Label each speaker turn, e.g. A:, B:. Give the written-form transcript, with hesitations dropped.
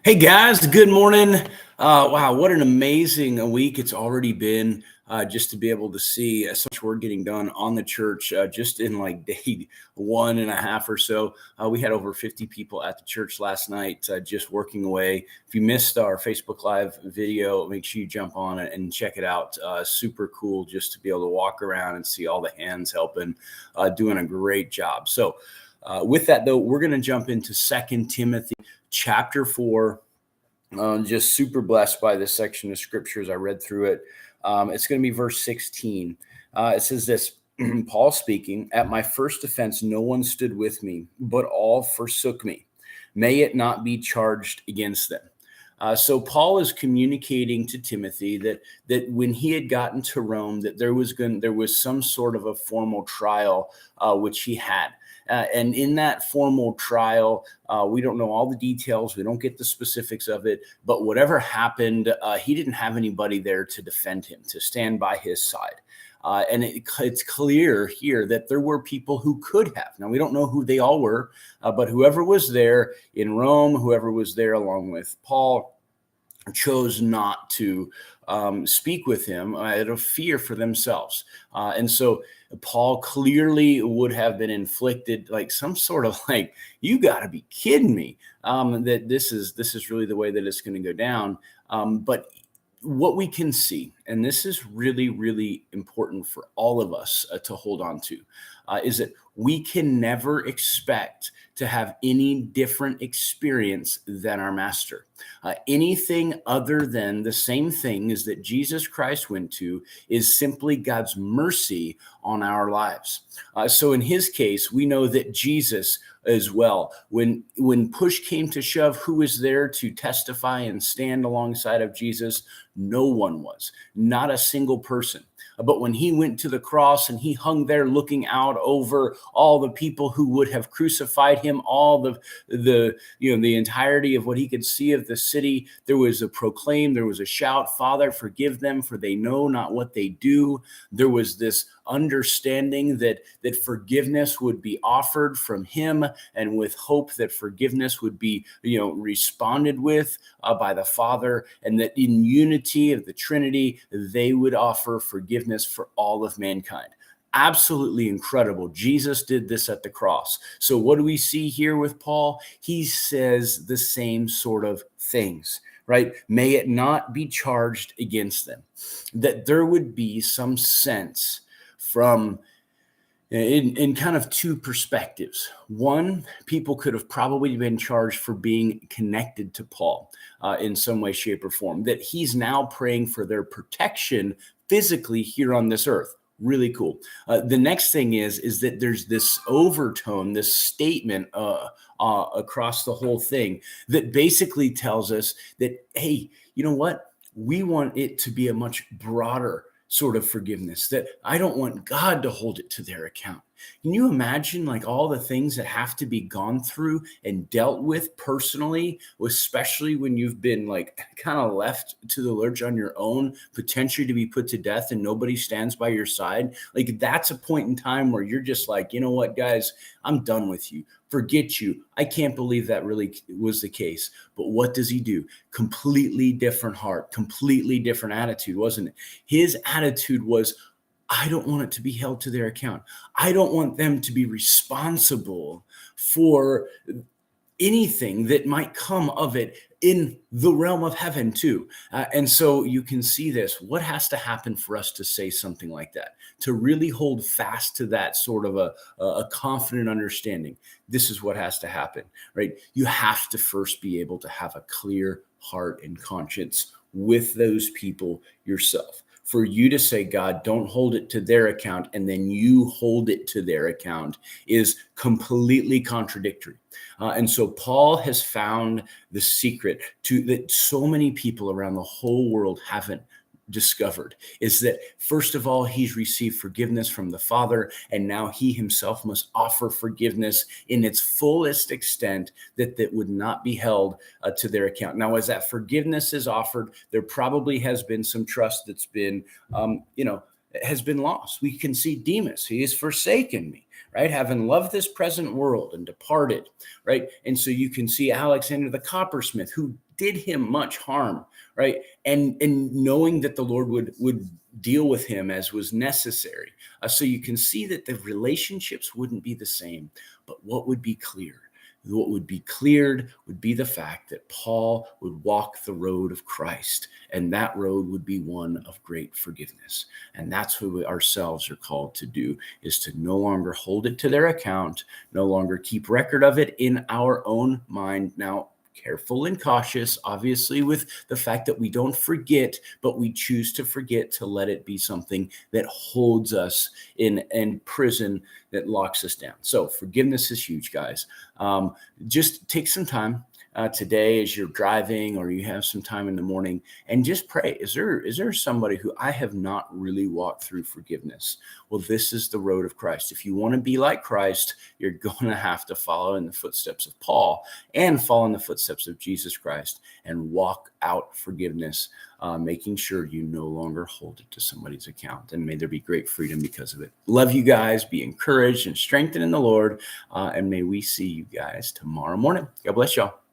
A: Hey guys, good morning. Wow, what an amazing week it's already been. Just to be able to see so much work getting done on the church just in like day one and a half or so. We had over 50 people at the church last night just working away. If you missed our Facebook Live video, make sure you jump on it and check it out. Super cool just to be able to walk around and see all the hands helping, doing a great job. So, with that, though, we're going to jump into Second Timothy chapter 4. Just super blessed by this section of scripture as I read through it. It's going to be verse 16. It says this, Paul speaking, "At my first offense, no one stood with me, but all forsook me. May it not be charged against them." So Paul is communicating to Timothy that when he had gotten to Rome, that there was some sort of a formal trial which he had. And in that formal trial, we don't know all the details. We don't get the specifics of it. But whatever happened, he didn't have anybody there to defend him, to stand by his side. It's clear here that there were people who could have. Now, we don't know who they all were, but whoever was there in Rome, whoever was there along with Paul, chose not to speak with him out of fear for themselves. And so Paul clearly would have been inflicted like some sort of like, you got to be kidding me, that this is really the way that it's going to go down. But what we can see, and this is really, really important for all of us to hold on to, is that we can never expect to have any different experience than our master. Anything other than the same things that Jesus Christ went to is simply God's mercy on our lives. So in his case, we know that Jesus as well, when push came to shove, who was there to testify and stand alongside of Jesus? No one was, not a single person. But when he went to the cross and he hung there looking out over all the people who would have crucified him, all the entirety of what he could see of the city, there was a proclaim, there was a shout, "Father, forgive them, for they know not what they do." There was this understanding that forgiveness would be offered from him, and with hope that forgiveness would be responded with by the Father, and that in unity of the Trinity they would offer forgiveness for all of mankind. Absolutely incredible. Jesus did this at the cross. So what do we see here with Paul? He says the same sort of things, right? May it not be charged against them. That there would be some sense from in kind of two perspectives. One, people could have probably been charged for being connected to Paul in some way, shape, or form, that he's now praying for their protection physically here on this earth. Really cool. The next thing is that there's this overtone, this statement across the whole thing that basically tells us that, hey, you know what? We want it to be a much broader sort of forgiveness, that I don't want God to hold it to their account. Can you imagine like all the things that have to be gone through and dealt with personally, especially when you've been like kind of left to the lurch on your own, potentially to be put to death and nobody stands by your side? Like that's a point in time where you're just like, you know what, guys, I'm done with you. Forget you. I can't believe that really was the case. But what does he do? Completely different heart, completely different attitude, wasn't it? His attitude was, I don't want it to be held to their account. I don't want them to be responsible for anything that might come of it in the realm of heaven too. And so you can see this. What has to happen for us to say something like that, to really hold fast to that sort of a confident understanding? This is what has to happen, right? You have to first be able to have a clear heart and conscience with those people yourself. For you to say, God, don't hold it to their account, and then you hold it to their account is completely contradictory. And so Paul has found the secret that so many people around the whole world haven't discovered, is that first of all, he's received forgiveness from the Father, and now he himself must offer forgiveness in its fullest extent, that would not be held to their account. Now, as that forgiveness is offered, there probably has been some trust that's been, has been lost. We can see Demas, he has forsaken me. right? Having loved this present world and departed, right? And so you can see Alexander the coppersmith, who did him much harm, right? And knowing that the Lord would deal with him as was necessary. So you can see that the relationships wouldn't be the same, but what would be clear? What would be cleared would be the fact that Paul would walk the road of Christ, and that road would be one of great forgiveness. And that's what we ourselves are called to do, is to no longer hold it to their account, no longer keep record of it in our own mind. Now, careful and cautious, obviously, with the fact that we don't forget, but we choose to forget, to let it be something that holds us in prison, that locks us down. So forgiveness is huge, guys. Just take some time today as you're driving, or you have some time in the morning, and just pray. Is there somebody who I have not really walked through forgiveness? Well, this is the road of Christ. If you want to be like Christ, you're going to have to follow in the footsteps of Paul and follow in the footsteps of Jesus Christ and walk out forgiveness, making sure you no longer hold it to somebody's account. And may there be great freedom because of it. Love you guys. Be encouraged and strengthened in the Lord. And may we see you guys tomorrow morning. God bless y'all.